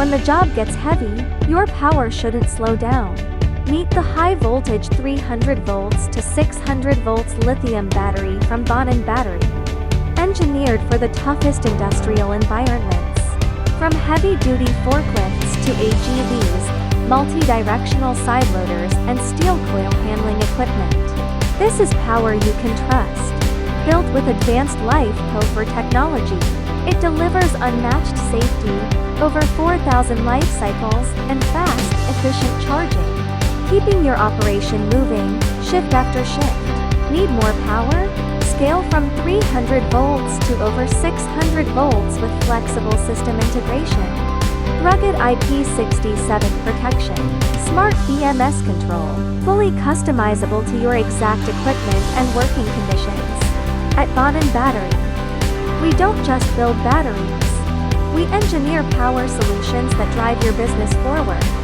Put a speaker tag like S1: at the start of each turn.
S1: When the job gets heavy, your power shouldn't slow down. Meet the high voltage 300 volts to 600 volts lithium battery from Bonnen Battery. Engineered for the toughest industrial environments. From heavy-duty forklifts to AGVs, multidirectional sideloaders, and steel coil handling equipment. This is power you can trust. Built with advanced LiFePO4 technology, it delivers unmatched safety, over 4,000 life cycles, and fast, efficient charging, keeping your operation moving, shift after shift. Need more power? Scale from 300 volts to over 600 volts with flexible system integration. Rugged IP67 protection, smart BMS control, fully customizable to your exact equipment and working conditions. At Bonnen Battery, we don't just build batteries. We engineer power solutions that drive your business forward.